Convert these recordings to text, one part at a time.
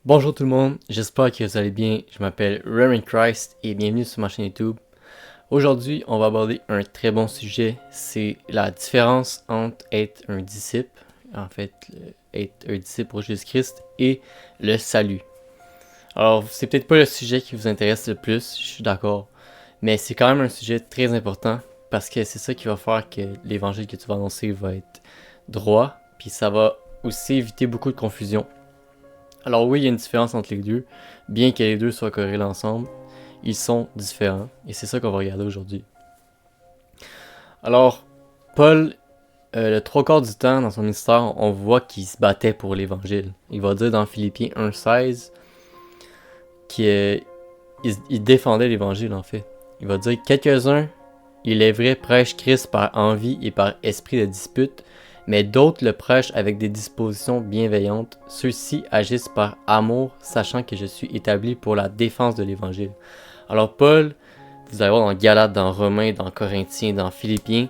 Bonjour tout le monde, j'espère que vous allez bien. Je m'appelle Reverend Christ et bienvenue sur ma chaîne YouTube. Aujourd'hui, on va aborder un très bon sujet, c'est la différence entre être un disciple, être un disciple pour Jésus-Christ et le salut. Alors, c'est peut-être pas le sujet qui vous intéresse le plus, je suis d'accord, mais c'est quand même un sujet très important parce que c'est ça qui va faire que l'évangile que tu vas annoncer va être droit, puis ça va aussi éviter beaucoup de confusion. Alors oui, il y a une différence entre les deux, bien que les deux soient corrélés ensemble, ils sont différents, et c'est ça qu'on va regarder aujourd'hui. Alors, Paul, le trois quarts du temps dans son ministère, on voit qu'il se battait pour l'évangile. Il va dire dans Philippiens 1,16 qu'il défendait l'évangile en fait. Il va dire quelques-uns, il est vrai, prêchent Christ par envie et par esprit de dispute, mais d'autres le prêchent avec des dispositions bienveillantes. Ceux-ci agissent par amour, sachant que je suis établi pour la défense de l'Évangile. Alors Paul, vous allez voir dans Galates, dans Romains, dans Corinthiens, dans Philippiens,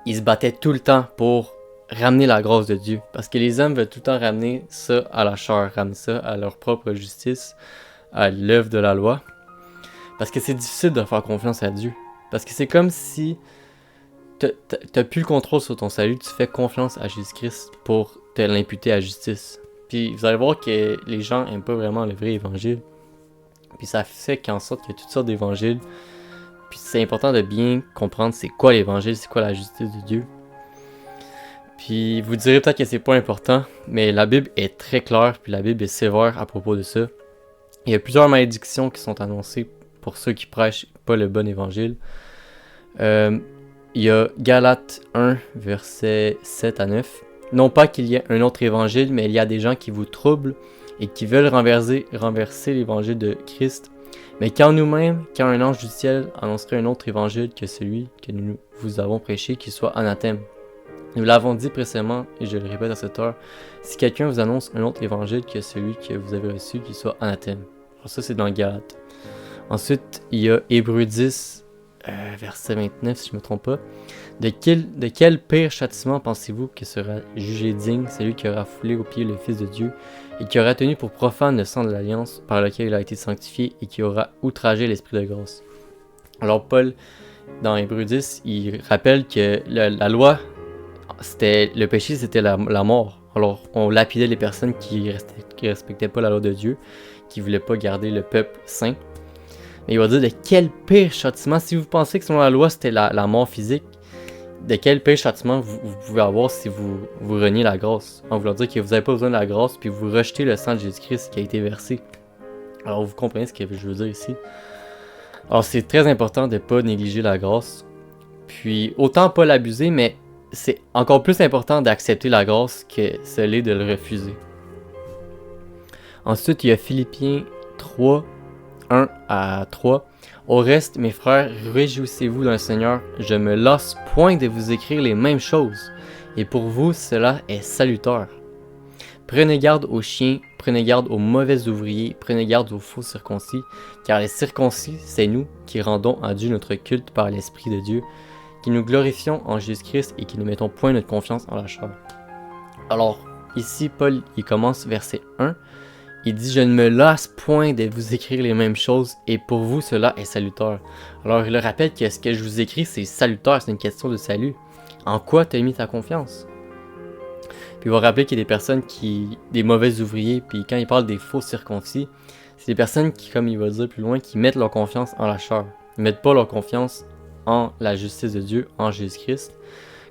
il se battait tout le temps pour ramener la grâce de Dieu. Parce que les hommes veulent tout le temps ramener ça à la chair, ramener ça à leur propre justice, à l'œuvre de la loi. Parce que c'est difficile de faire confiance à Dieu. Parce que c'est comme si t'as plus le contrôle sur ton salut, tu fais confiance à Jésus-Christ pour te l'imputer à justice. Puis vous allez voir que les gens aiment pas vraiment le vrai évangile. Puis ça fait qu'en sorte qu'il y a toutes sortes d'évangiles. Puis c'est important de bien comprendre c'est quoi l'évangile, c'est quoi la justice de Dieu. Puis vous direz peut-être que c'est pas important, mais la Bible est très claire, puis la Bible est sévère à propos de ça. Il y a plusieurs malédictions qui sont annoncées pour ceux qui prêchent pas le bon évangile. Il y a Galates 1, versets 7 à 9. Non pas qu'il y ait un autre évangile, mais il y a des gens qui vous troublent et qui veulent renverser l'évangile de Christ. Mais quand nous-mêmes, quand un ange du ciel annoncerait un autre évangile que celui que nous vous avons prêché, qu'il soit anathème. Nous l'avons dit précédemment, et je le répète à cette heure, si quelqu'un vous annonce un autre évangile que celui que vous avez reçu, qu'il soit anathème. Alors ça, c'est dans Galates. Ensuite, il y a Hébreux 10, verset 29, si je ne me trompe pas. De quel pire châtiment pensez-vous que sera jugé digne celui qui aura foulé aux pieds le Fils de Dieu et qui aura tenu pour profane le sang de l'alliance par lequel il a été sanctifié et qui aura outragé l'Esprit de grâce? Alors Paul, dans Hébreux 10, il rappelle que la loi, le péché, c'était la mort. Alors on lapidait les personnes qui respectaient pas la loi de Dieu, qui voulaient pas garder le peuple saint. Mais il va dire de quel pire châtiment, si vous pensez que selon la loi c'était la mort physique, de quel pire châtiment vous pouvez avoir si vous reniez la grâce. En voulant dire que vous n'avez pas besoin de la grâce, puis vous rejetez le sang de Jésus-Christ qui a été versé. Alors vous comprenez ce que je veux dire ici. Alors c'est très important de ne pas négliger la grâce. Puis autant pas l'abuser, mais c'est encore plus important d'accepter la grâce que ce l'est de le refuser. Ensuite, il y a Philippiens 3, 1 à 3. Au reste, mes frères, réjouissez-vous dans le Seigneur. Je me lasse point de vous écrire les mêmes choses. Et pour vous, cela est salutaire. Prenez garde aux chiens, prenez garde aux mauvais ouvriers, prenez garde aux faux circoncis, car les circoncis, c'est nous qui rendons à Dieu notre culte par l'Esprit de Dieu, qui nous glorifions en Jésus-Christ et qui ne mettons point notre confiance en la chair. Alors, ici, Paul, il commence verset 1. Il dit « Je ne me lasse point de vous écrire les mêmes choses, et pour vous, cela est salutaire. » Alors, il le rappelle que ce que je vous écris, c'est salutaire, c'est une question de salut. En quoi tu as mis ta confiance? Puis il va rappeler qu'il y a des personnes des mauvais ouvriers, puis quand il parle des faux circoncis, c'est des personnes qui, comme il va dire plus loin, qui mettent leur confiance en la chair. Ils ne mettent pas leur confiance en la justice de Dieu, en Jésus-Christ.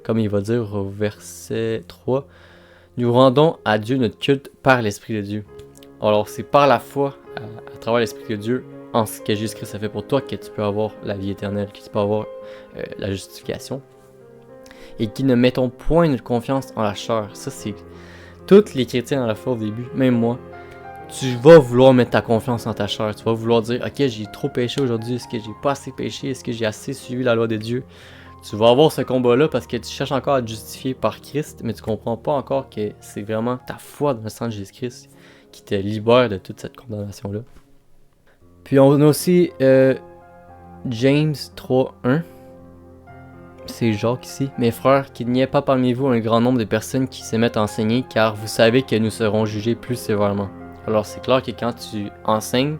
Comme il va dire au verset 3, « Nous rendons à Dieu notre culte par l'Esprit de Dieu. » Alors c'est par la foi, à travers l'Esprit de Dieu, en ce que Jésus-Christ a fait pour toi, que tu peux avoir la vie éternelle, que tu peux avoir la justification. Et qui ne mettons point notre confiance en la chair. Ça, c'est tous les chrétiens dans la foi au début, même moi. Tu vas vouloir mettre ta confiance en ta chair. Tu vas vouloir dire, ok, j'ai trop péché aujourd'hui. Est-ce que j'ai pas assez péché? Est-ce que j'ai assez suivi la loi de Dieu? Tu vas avoir ce combat-là parce que tu cherches encore à te justifier par Christ, mais tu comprends pas encore que c'est vraiment ta foi dans le sang de Jésus-Christ qui te libère de toute cette condamnation-là. Puis on a aussi James 3.1. C'est Jacques ici. Mes frères, qu'il n'y ait pas parmi vous un grand nombre de personnes qui se mettent à enseigner, car vous savez que nous serons jugés plus sévèrement. Alors c'est clair que quand tu enseignes,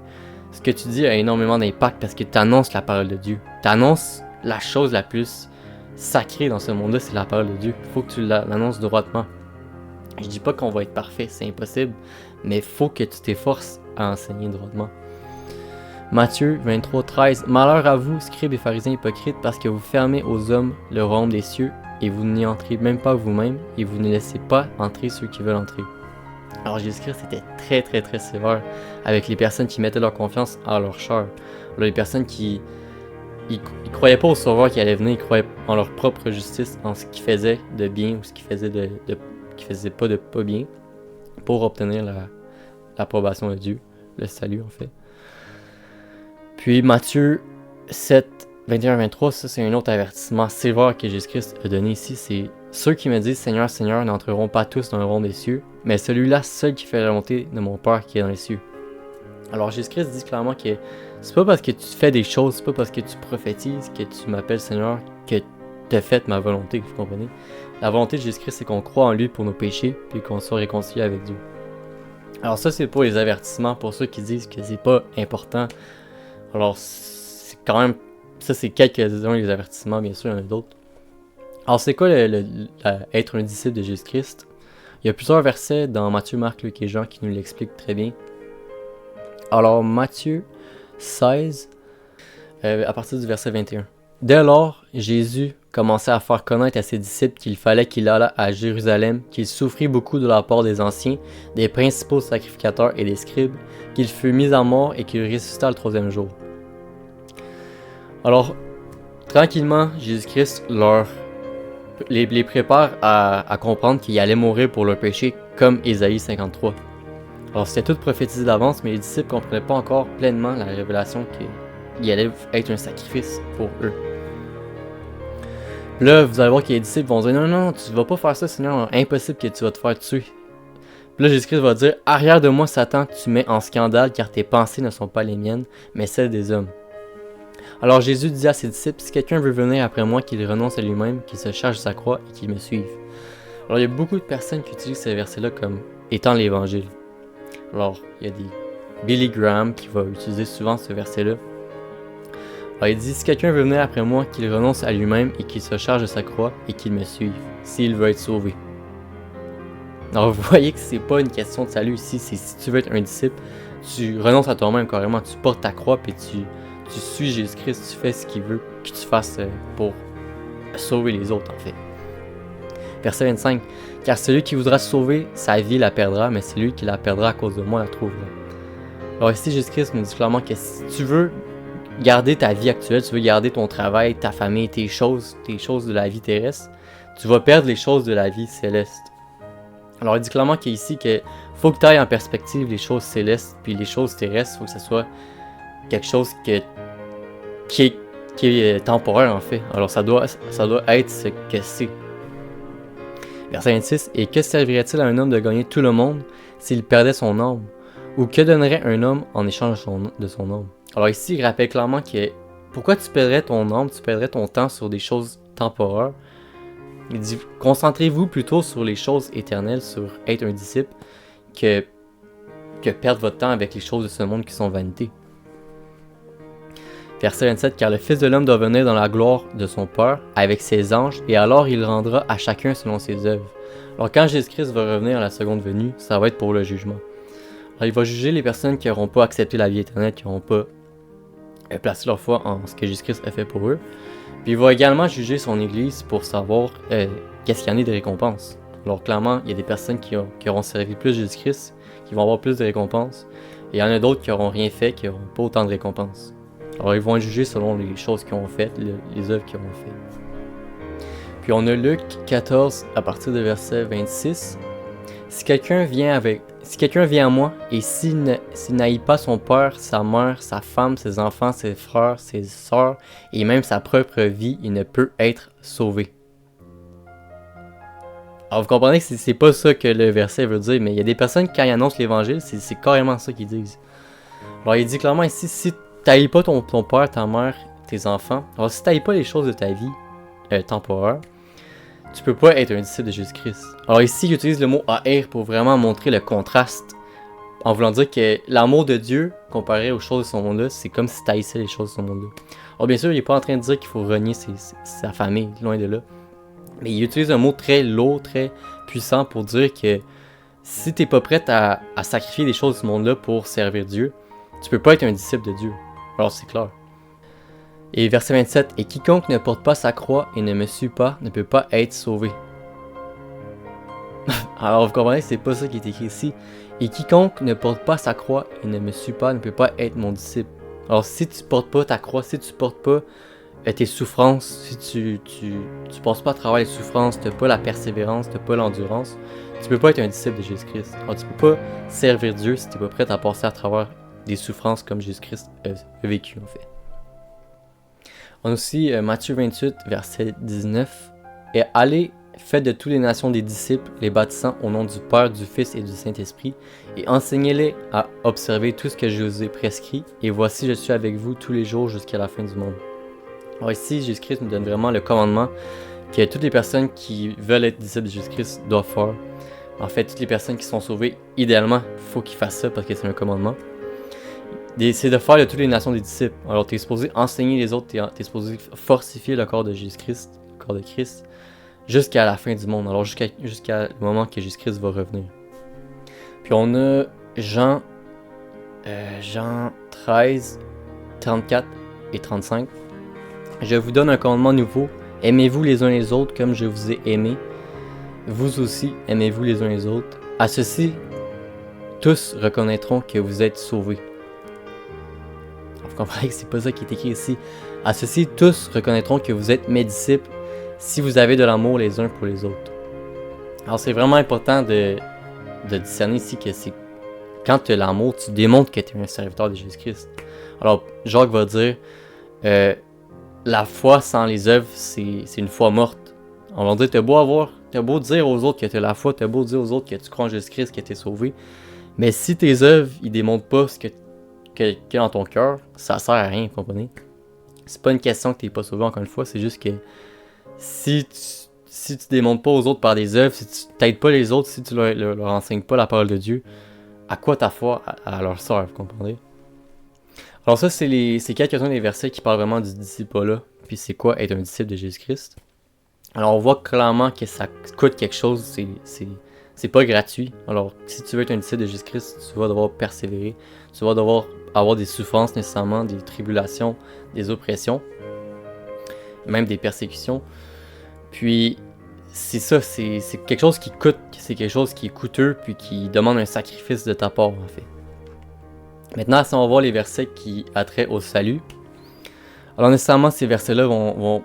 ce que tu dis a énormément d'impact parce que tu annonces la parole de Dieu. Tu annonces la chose la plus sacrée dans ce monde-là, c'est la parole de Dieu. Il faut que tu l'annonces droitement. Je dis pas qu'on va être parfait, c'est impossible, mais il faut que tu t'efforces à enseigner droitement. Matthieu 23:13. Malheur à vous, scribes et pharisiens hypocrites, parce que vous fermez aux hommes le royaume des cieux, et vous n'y entrez même pas vous-même, et vous ne laissez pas entrer ceux qui veulent entrer. Alors Jésus-Christ était très très très sévère avec les personnes qui mettaient leur confiance en leur chair. Alors, les personnes qui ils croyaient pas au sauveur qui allait venir, ils croyaient en leur propre justice, en ce qu'ils faisaient de bien ou ce qu'ils faisaient qui faisait pas de pas bien pour obtenir l'approbation de Dieu, le salut en fait. Puis Matthieu 7, 21-23, ça c'est un autre avertissement sévère que Jésus-Christ a donné ici, c'est ceux qui me disent Seigneur, Seigneur n'entreront pas tous dans le royaume des cieux, mais celui-là seul qui fait la volonté de mon Père qui est dans les cieux. Alors Jésus-Christ dit clairement que c'est pas parce que tu fais des choses, c'est pas parce que tu prophétises que tu m'appelles Seigneur que tu as fait ma volonté, vous comprenez? La volonté de Jésus-Christ, c'est qu'on croit en lui pour nos péchés, puis qu'on soit réconcilié avec Dieu. Alors ça, c'est pour les avertissements, pour ceux qui disent que c'est pas important. Alors, c'est quand même... Ça, c'est quelques-uns des avertissements, bien sûr, il y en a d'autres. Alors, c'est quoi être un disciple de Jésus-Christ? Il y a plusieurs versets dans Matthieu, Marc, Luc et Jean qui nous l'expliquent très bien. Alors, Matthieu 16, à partir du verset 21. Dès lors, Jésus commençait à faire connaître à ses disciples qu'il fallait qu'il allât à Jérusalem, qu'il souffrit beaucoup de la part des anciens, des principaux sacrificateurs et des scribes, qu'il fut mis à mort et qu'il ressuscita le troisième jour. Alors, tranquillement, Jésus-Christ les prépare à comprendre qu'il allait mourir pour leur péché, comme Ésaïe 53. Alors, c'était tout prophétisé d'avance, mais les disciples ne comprenaient pas encore pleinement la révélation qu'il allait être un sacrifice pour eux. Là, vous allez voir que les disciples vont dire non, non, tu vas pas faire ça, Seigneur, impossible que tu vas te faire tuer. Puis là, Jésus-Christ va dire arrière de moi, Satan, tu mets en scandale car tes pensées ne sont pas les miennes, mais celles des hommes. Alors Jésus dit à ses disciples si quelqu'un veut venir après moi, qu'il renonce à lui-même, qu'il se charge de sa croix et qu'il me suive. Alors il y a beaucoup de personnes qui utilisent ces versets-là comme étant l'évangile. Alors il y a des Billy Graham qui va utiliser souvent ce verset-là. Alors il dit si quelqu'un veut venir après moi, qu'il renonce à lui-même et qu'il se charge de sa croix et qu'il me suive, s'il veut être sauvé. Alors vous voyez que c'est pas une question de salut ici, c'est si tu veux être un disciple, tu renonces à toi-même carrément, tu portes ta croix et tu suis Jésus-Christ, tu fais ce qu'il veut que tu fasses pour sauver les autres en fait. Verset 25. Car celui qui voudra sauver sa vie la perdra, mais celui qui la perdra à cause de moi la trouvera. Alors ici Jésus-Christ nous dit clairement que si tu veux garder ta vie actuelle, tu veux garder ton travail, ta famille, tes choses de la vie terrestre, tu vas perdre les choses de la vie céleste. Alors il dit clairement qu'ici qu'il faut que tu ailles en perspective les choses célestes puis les choses terrestres, il faut que ce soit quelque chose qui est temporaire en fait. Alors ça doit être ce que c'est. Verset 26. Et que servirait-il à un homme de gagner tout le monde s'il perdait son âme? Ou que donnerait un homme en échange de son âme? Alors ici, il rappelle clairement que pourquoi tu perdrais ton âme, tu perdrais ton temps sur des choses temporaires. Il dit, concentrez-vous plutôt sur les choses éternelles, sur être un disciple, que perdre votre temps avec les choses de ce monde qui sont vanité. Verset 27, car le Fils de l'homme doit venir dans la gloire de son Père, avec ses anges, et alors il rendra à chacun selon ses œuvres. Alors quand Jésus-Christ va revenir à la seconde venue, ça va être pour le jugement. Alors il va juger les personnes qui n'auront pas accepté la vie éternelle, qui n'auront pas placé leur foi en ce que Jésus-Christ a fait pour eux. Puis il va également juger son Église pour savoir qu'est-ce qu'il y en a de récompenses. Alors clairement, il y a des personnes qui auront servi plus Jésus-Christ, qui vont avoir plus de récompenses, et il y en a d'autres qui n'auront rien fait, qui n'auront pas autant de récompenses. Alors ils vont juger selon les choses qu'ils ont faites, les œuvres qu'ils ont faites. Puis on a Luc 14 à partir de verset 26. Si quelqu'un vient à moi, et s'il n'haït pas son père, sa mère, sa femme, ses enfants, ses frères, ses sœurs, et même sa propre vie, il ne peut être sauvé. Alors vous comprenez que c'est pas ça que le verset veut dire, mais il y a des personnes qui quand ils annoncent l'évangile, c'est carrément ça qu'ils disent. Alors il dit clairement ici, si t'haïs pas ton père, ta mère, tes enfants, alors si t'haïs pas les choses de ta vie temporaire, tu peux pas être un disciple de Jésus-Christ. Alors ici, il utilise le mot haïr pour vraiment montrer le contraste En voulant dire que l'amour de Dieu, comparé aux choses de ce monde-là, c'est comme si tu haïssais les choses de ce monde-là. Alors bien sûr, il n'est pas en train de dire qu'il faut renier sa famille, loin de là. Mais il utilise un mot très lourd, très puissant pour dire que si tu n'es pas prêt à sacrifier des choses de ce monde-là pour servir Dieu, tu peux pas être un disciple de Dieu. Alors c'est clair. Et verset 27, « Et quiconque ne porte pas sa croix et ne me suit pas ne peut pas être sauvé. » Alors vous comprenez que c'est pas ça qui est écrit ici. « Et quiconque ne porte pas sa croix et ne me suit pas ne peut pas être mon disciple. » Alors si tu portes pas ta croix, si tu portes pas tes souffrances, si tu passes pas à travers les souffrances, tu n'as pas la persévérance, tu n'as pas l'endurance, tu peux pas être un disciple de Jésus-Christ. Alors tu peux pas servir Dieu si tu n'es pas prêt à passer à travers des souffrances comme Jésus-Christ a vécu en fait. On a aussi Matthieu 28, verset 19. « Et allez, faites de toutes les nations des disciples, les baptisant au nom du Père, du Fils et du Saint-Esprit, et enseignez-les à observer tout ce que je vous ai prescrit, et voici je suis avec vous tous les jours jusqu'à la fin du monde. » Alors ici, Jésus-Christ nous donne vraiment le commandement que toutes les personnes qui veulent être disciples de Jésus-Christ doivent faire. En fait, toutes les personnes qui sont sauvées, idéalement, il faut qu'ils fassent ça parce que c'est un commandement. C'est de faire de toutes les nations des disciples. Alors, tu es supposé enseigner les autres, tu es supposé fortifier le corps de Jésus-Christ, le corps de Christ, jusqu'à la fin du monde. Alors, jusqu'à le moment que Jésus-Christ va revenir. Puis on a Jean 13, 34 et 35. « Je vous donne un commandement nouveau. Aimez-vous les uns les autres comme je vous ai aimé. Vous aussi, aimez-vous les uns les autres. À ceci, tous reconnaîtront que vous êtes sauvés. » Vous comprenez que c'est pas ça qui est écrit ici. « À ceci, tous reconnaîtront que vous êtes mes disciples si vous avez de l'amour les uns pour les autres. » Alors c'est vraiment important de discerner ici que c'est quand tu as l'amour, tu démontres que tu es un serviteur de Jésus-Christ. Alors Jacques va dire la foi sans les œuvres, c'est une foi morte. On va dire, t'as beau dire aux autres que tu as la foi, t'as beau dire aux autres que tu crois en Jésus-Christ, que tu es sauvé, mais si tes œuvres, ils démontrent pas ce que dans ton cœur, ça sert à rien, vous comprenez? C'est pas une question que tu n'es pas sauvé, encore une fois, c'est juste que si tu démontres pas aux autres par des œuvres, si tu t'aides pas les autres, si tu leur enseignes pas la parole de Dieu, à quoi ta foi à leur sert, vous comprenez? Alors ça, c'est quelques-uns des versets qui parlent vraiment du disciple-là, puis c'est quoi être un disciple de Jésus-Christ. Alors on voit clairement que ça coûte quelque chose, c'est pas gratuit. Alors si tu veux être un disciple de Jésus-Christ, tu vas devoir persévérer, tu vas devoir avoir des souffrances nécessairement, des tribulations, des oppressions, même des persécutions. Puis c'est ça, c'est quelque chose qui coûte, c'est quelque chose qui est coûteux, puis qui demande un sacrifice de ta part en fait. Maintenant, si on va voir les versets qui attraient au salut, alors nécessairement ces versets-là vont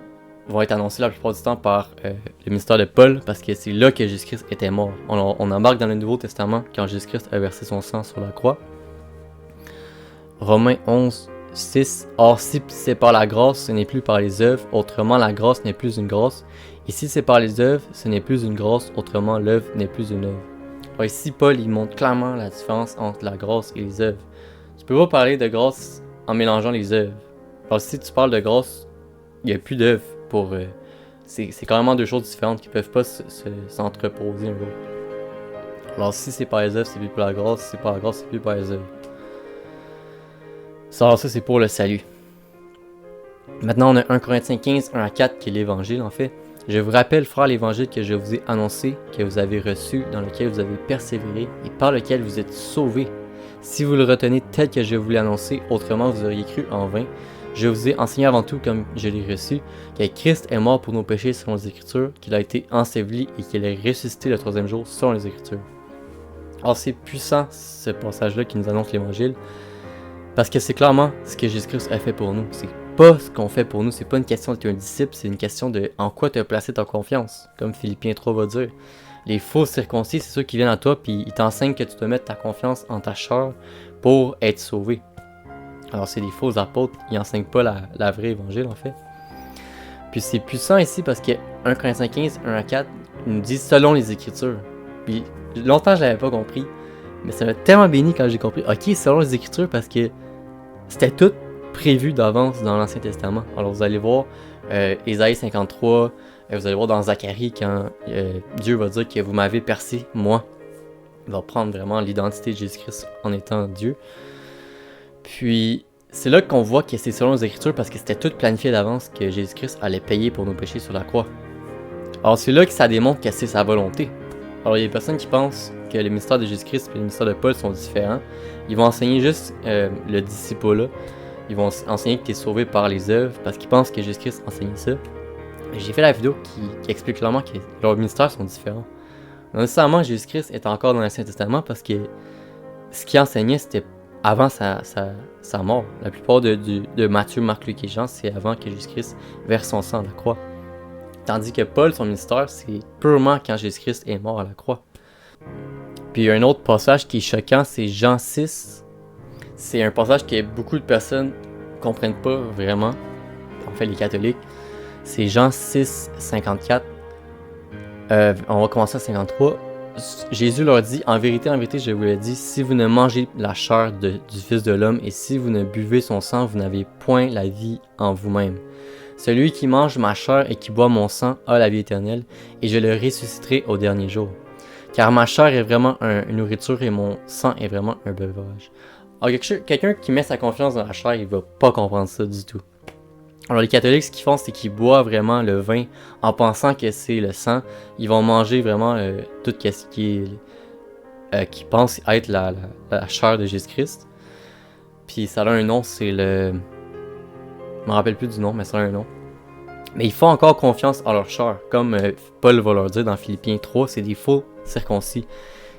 être annoncés la plupart du temps par le ministère de Paul, parce que c'est là que Jésus-Christ était mort. On embarque dans le Nouveau Testament quand Jésus-Christ a versé son sang sur la croix. Romains 11, 6. « Or, si c'est par la grâce, ce n'est plus par les œuvres, autrement la grâce n'est plus une grâce. Et si c'est par les œuvres, ce n'est plus une grâce, autrement l'œuvre n'est plus une œuvre. » Alors ici, Paul, il montre clairement la différence entre la grâce et les œuvres. Tu peux pas parler de grâce en mélangeant les œuvres. Alors si tu parles de grâce, il n'y a plus d'œuvres pour... c'est carrément deux choses différentes qui ne peuvent pas s'entreposer un l'autre. Alors si c'est par les œuvres, c'est plus par la grâce. Si c'est par la grâce, c'est plus par les œuvres. Alors ça, c'est pour le salut. Maintenant, on a 1 Corinthiens 15, 1 à 4, qui est l'évangile en fait. « Je vous rappelle, frères, l'évangile que je vous ai annoncé, que vous avez reçu, dans lequel vous avez persévéré, et par lequel vous êtes sauvés. Si vous le retenez tel que je vous l'ai annoncé, autrement vous auriez cru en vain. Je vous ai enseigné avant tout, comme je l'ai reçu, que Christ est mort pour nos péchés selon les Écritures, qu'il a été enseveli et qu'il est ressuscité le troisième jour selon les Écritures. » Alors c'est puissant ce passage-là qui nous annonce l'évangile, parce que c'est clairement ce que Jésus-Christ a fait pour nous. C'est pas ce qu'on fait pour nous, c'est pas une question d'être un disciple, c'est une question de en quoi tu as placé ta confiance, comme Philippiens 3 va dire. Les faux circoncis, c'est ceux qui viennent à toi puis ils t'enseignent que tu dois mettre ta confiance en ta chair pour être sauvé. Alors c'est des faux apôtres, ils n'enseignent pas la vraie évangile en fait. Puis c'est puissant ici parce que 1 Corinthiens 15, 1 à 4, il nous dit selon les Écritures. Puis longtemps je l'avais pas compris, mais ça m'a tellement béni quand j'ai compris, ok, selon les Écritures, parce que c'était tout prévu d'avance dans l'Ancien Testament. Alors vous allez voir Ésaïe 53, vous allez voir dans Zacharie quand Dieu va dire que vous m'avez percé, moi. Il va prendre vraiment l'identité de Jésus-Christ en étant Dieu. Puis, c'est là qu'on voit que c'est selon les Écritures parce que c'était tout planifié d'avance que Jésus-Christ allait payer pour nos péchés sur la croix. Alors, c'est là que ça démontre que c'est sa volonté. Alors, il y a des personnes qui pensent que le mystère de Jésus-Christ et le mystère de Paul sont différents. Ils vont enseigner juste le disciple-là. Ils vont enseigner que tu es sauvé par les œuvres parce qu'ils pensent que Jésus-Christ enseignait ça. J'ai fait la vidéo qui explique clairement que leurs ministères sont différents. Non nécessairement, Jésus-Christ est encore dans l'Ancien Testament parce que ce qu'il enseignait, c'était avant sa mort. La plupart de Matthieu, Marc, Luc et Jean, c'est avant que Jésus-Christ verse son sang à la croix. Tandis que Paul, son ministère, c'est purement quand Jésus-Christ est mort à la croix. Puis il y a un autre passage qui est choquant, c'est Jean 6. C'est un passage que beaucoup de personnes ne comprennent pas vraiment. En fait, les catholiques. C'est Jean 6, 54. On va commencer à 53. Jésus leur dit, en vérité, je vous le dis, si vous ne mangez la chair du Fils de l'homme et si vous ne buvez son sang, vous n'avez point la vie en vous-même. Celui qui mange ma chair et qui boit mon sang a la vie éternelle, et je le ressusciterai au dernier jour. Car ma chair est vraiment une nourriture et mon sang est vraiment un breuvage. Alors quelqu'un qui met sa confiance dans la chair, il va pas comprendre ça du tout. Alors les catholiques, ce qu'ils font, c'est qu'ils boivent vraiment le vin en pensant que c'est le sang. Ils vont manger vraiment tout ce qui pense être la chair de Jésus-Christ. Puis ça a un nom, c'est le... Je me rappelle plus du nom, mais ça a un nom. Mais ils font encore confiance en leur chair. Comme Paul va leur dire dans Philippiens 3, c'est des faux circoncis.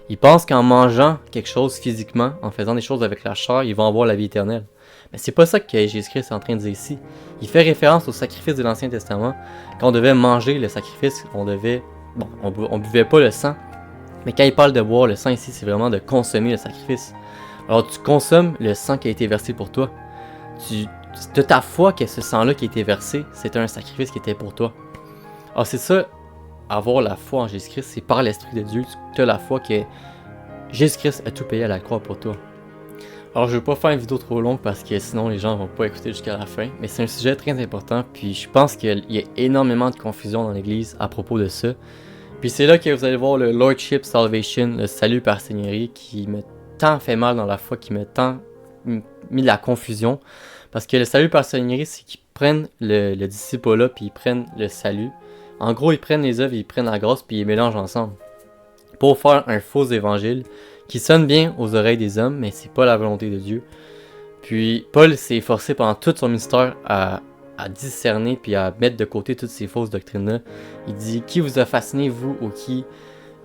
Ils pensent qu'en mangeant quelque chose physiquement, en faisant des choses avec la chair, ils vont avoir la vie éternelle. Mais c'est pas ça que Jésus-Christ est en train de dire ici. Il fait référence au sacrifice de l'Ancien Testament. Quand on devait manger le sacrifice, on buvait pas le sang. Mais quand il parle de boire le sang ici, c'est vraiment de consommer le sacrifice. Alors tu consommes le sang qui a été versé pour toi. De ta foi que ce sang-là qui a été versé, c'était un sacrifice qui était pour toi. Alors c'est ça, avoir la foi en Jésus-Christ, c'est par l'Esprit de Dieu. Tu as la foi que Jésus-Christ a tout payé à la croix pour toi. Alors je ne vais pas faire une vidéo trop longue parce que sinon les gens ne vont pas écouter jusqu'à la fin. Mais c'est un sujet très important, puis je pense qu'il y a énormément de confusion dans l'Église à propos de ça. Puis c'est là que vous allez voir le Lordship Salvation, le salut par Seigneurie, qui m'a tant fait mal dans la foi, qui m'a tant mis de la confusion. Parce que le salut par Seigneurie, c'est qu'ils prennent le disciple-là, puis ils prennent le salut. En gros, ils prennent les œuvres, ils prennent la grâce, puis ils les mélangent ensemble. Pour faire un faux évangile qui sonne bien aux oreilles des hommes, mais c'est pas la volonté de Dieu. Puis Paul s'est efforcé pendant tout son ministère à discerner puis à mettre de côté toutes ces fausses doctrines-là. Il dit, qui vous a fasciné, vous ou qui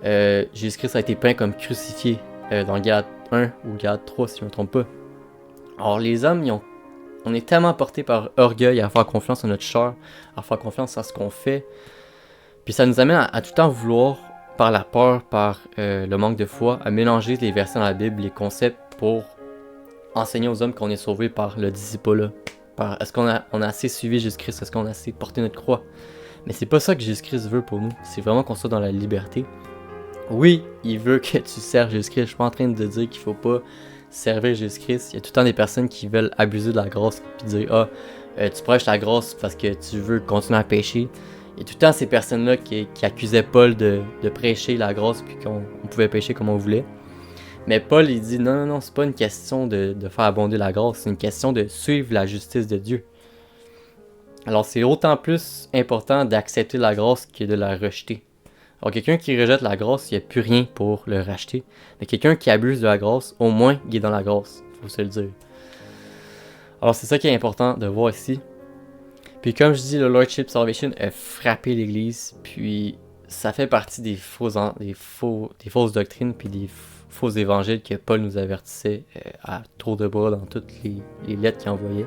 Jésus-Christ a été peint comme crucifié dans Galates 1 ou Galates 3, si je ne me trompe pas. Alors les hommes, on est tellement portés par orgueil à faire confiance à notre chair, à faire confiance à ce qu'on fait. Puis ça nous amène à tout le temps vouloir, par la peur, par le manque de foi, à mélanger les versets dans la Bible, les concepts pour enseigner aux hommes qu'on est sauvés par le disciple-là. Est-ce qu'on a assez suivi Jésus-Christ? Est-ce qu'on a assez porté notre croix? Mais c'est pas ça que Jésus-Christ veut pour nous. C'est vraiment qu'on soit dans la liberté. Oui, il veut que tu serves Jésus-Christ. Je suis pas en train de dire qu'il faut pas servir Jésus-Christ. Il y a tout le temps des personnes qui veulent abuser de la grâce et dire tu prêches la grâce parce que tu veux continuer à pécher. Il y a tout le temps ces personnes-là qui accusaient Paul de prêcher la grâce puis qu'on pouvait pécher comme on voulait. Mais Paul, il dit non, c'est pas une question de faire abonder la grâce, c'est une question de suivre la justice de Dieu. Alors c'est autant plus important d'accepter la grâce que de la rejeter. Alors quelqu'un qui rejette la grâce, il n'y a plus rien pour le racheter. Mais quelqu'un qui abuse de la grâce, au moins il est dans la grâce, faut se le dire. Alors c'est ça qui est important de voir ici. Puis comme je dis, le Lordship Salvation a frappé l'Église, puis ça fait partie des fausses doctrines, puis des faux évangiles que Paul nous avertissait à tour de bras dans toutes les lettres qu'il envoyait.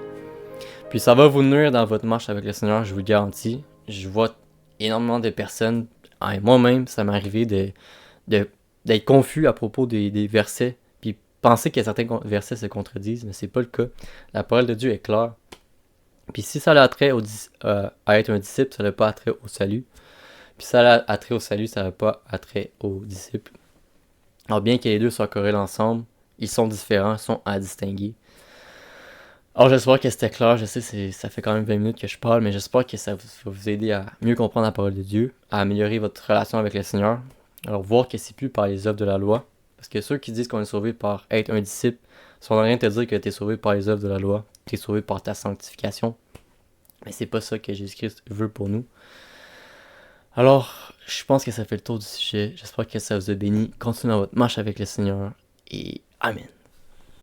Puis ça va vous nuire dans votre marche avec le Seigneur, je vous le garantis. Je vois énormément de personnes, moi-même, ça m'est arrivé d'être confus à propos des versets, puis penser que certains versets se contredisent, mais c'est pas le cas. La parole de Dieu est claire. Puis si ça a attrait à être un disciple, ça n'a pas attrait au salut. Puis si ça a attrait au salut, ça n'a pas attrait aux disciples. Alors bien que les deux soient corrélés ensemble, ils sont différents, ils sont à distinguer. Alors j'espère que c'était clair, je sais ça fait quand même 20 minutes que je parle, mais j'espère que ça va vous aider à mieux comprendre la parole de Dieu, à améliorer votre relation avec le Seigneur. Alors voir que c'est plus par les œuvres de la loi, Parce que ceux qui disent qu'on est sauvé par être un disciple sont en rien de te dire que tu es sauvé par les œuvres de la loi, tu es sauvé par ta sanctification. Mais c'est pas ça que Jésus-Christ veut pour nous. Alors, je pense que ça fait le tour du sujet. J'espère que ça vous a béni. Continuez dans votre marche avec le Seigneur et Amen.